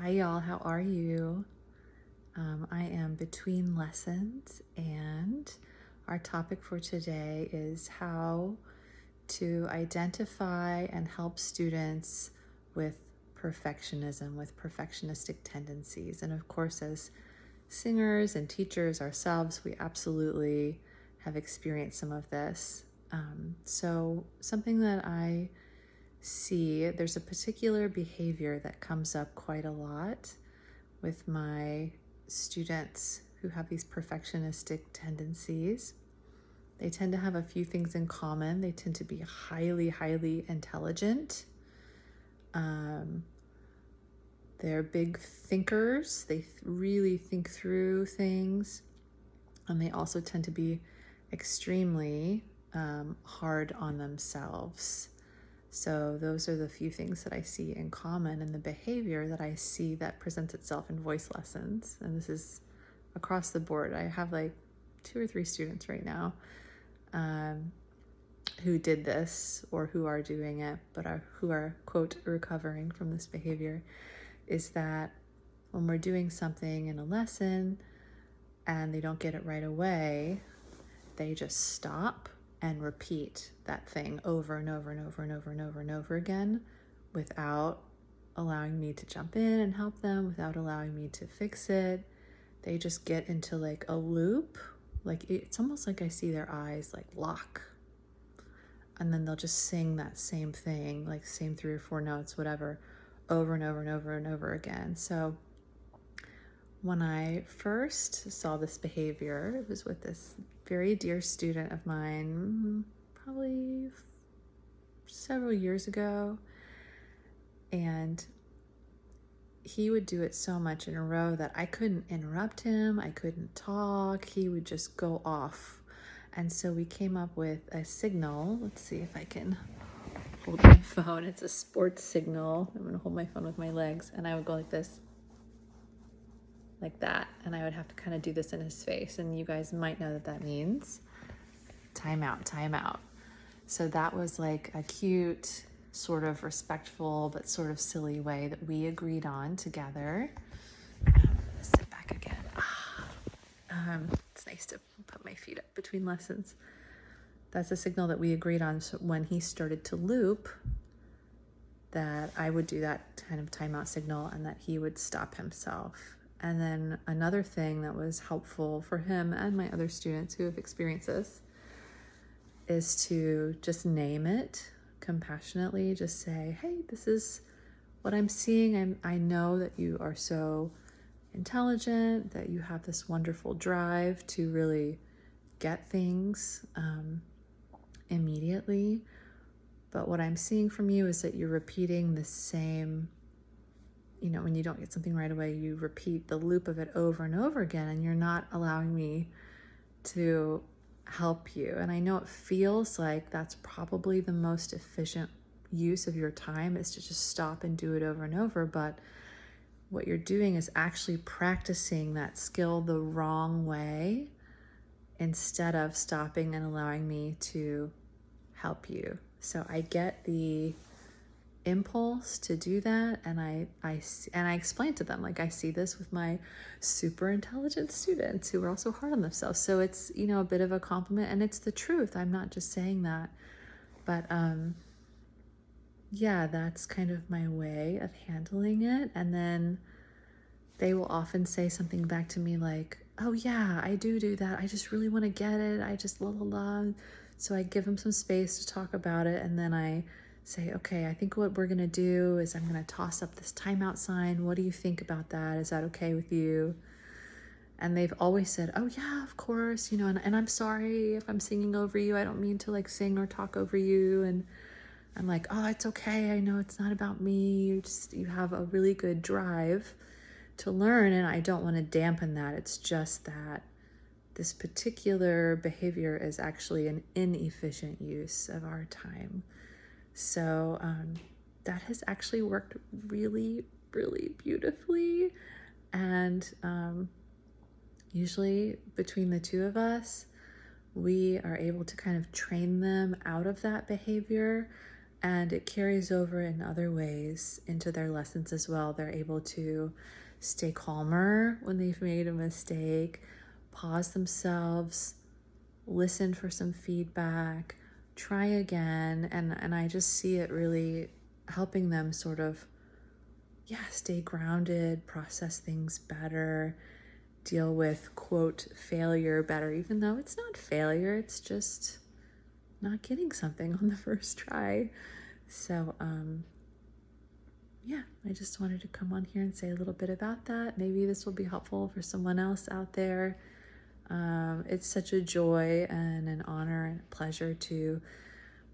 Hi, y'all. How are you? I am between lessons, and our topic for today is how to identify and help students with perfectionism, with perfectionistic tendencies. And of course, as singers and teachers ourselves, we absolutely have experienced some of this. So, something that I see, there's a particular behavior that comes up quite a lot with my students who have these perfectionistic tendencies. They tend to have a few things in common. They tend to be highly, highly intelligent. They're big thinkers. They really think through things. And they also tend to be extremely hard on themselves. So those are the few things that I see in common in the behavior that I see that presents itself in voice lessons. And this is across the board. I have like 2 or 3 students right now who did this or who are doing it, but who are, quote, recovering from this behavior, is that when we're doing something in a lesson and they don't get it right away, they just stop and repeat that thing over and over and over and over and over and over again without allowing me to jump in and help them, without allowing me to fix it. They just get into like a loop. Like it's almost like I see their eyes like lock. And then they'll just sing that same thing, like same 3 or 4 notes, whatever, over and over and over and over again. So when I first saw this behavior, it was with this very dear student of mine, probably several years ago. And he would do it so much in a row that I couldn't interrupt him. I couldn't talk. He would just go off. And so we came up with a signal. Let's see if I can hold my phone. It's a sports signal. I'm going to hold my phone with my legs. And I would go like this. Like that, and I would have to kind of do this in his face, and you guys might know that that means time out, time out. So that was like a cute, sort of respectful, but sort of silly way that we agreed on together. I'm gonna sit back again. It's nice to put my feet up between lessons. That's a signal that we agreed on. So when he started to loop, that I would do that kind of timeout signal and that he would stop himself. And then another thing that was helpful for him and my other students who have experienced this is to just name it compassionately. Just say, hey, this is what I'm seeing. I know that you are so intelligent, that you have this wonderful drive to really get things immediately. But what I'm seeing from you is that you're repeating the same, when you don't get something right away, you repeat the loop of it over and over again, and you're not allowing me to help you. And I know it feels like that's probably the most efficient use of your time, is to just stop and do it over and over. But what you're doing is actually practicing that skill the wrong way instead of stopping and allowing me to help you. So I get the impulse to do that, and I explain to them, like, I see this with my super intelligent students who are also hard on themselves. So it's a bit of a compliment, and it's the truth. I'm not just saying that, but yeah, that's kind of my way of handling it. And then they will often say something back to me like, oh yeah, I do that, I just really want to get it, I just la. So I give them some space to talk about it, and then I say, okay, I think what we're going to do is I'm going to toss up this timeout sign. What do you think about that? Is that okay with you? And they've always said, oh yeah, of course, and I'm sorry if I'm singing over you. I don't mean to like sing or talk over you. And I'm like, oh, it's okay. I know it's not about me. You have a really good drive to learn, and I don't want to dampen that. It's just that this particular behavior is actually an inefficient use of our time. So that has actually worked really, really beautifully. And usually between the two of us, we are able to kind of train them out of that behavior. And it carries over in other ways into their lessons as well. They're able to stay calmer when they've made a mistake, pause themselves, listen for some feedback, try again. And I just see it really helping them sort of, stay grounded, process things better, deal with, quote, failure better, even though it's not failure, it's just not getting something on the first try. So, I just wanted to come on here and say a little bit about that. Maybe this will be helpful for someone else out there. It's such a joy and an honor and a pleasure to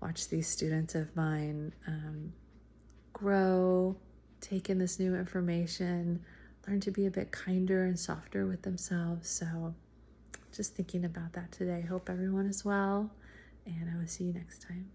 watch these students of mine grow, take in this new information, learn to be a bit kinder and softer with themselves. So just thinking about that today. Hope everyone is well, and I will see you next time.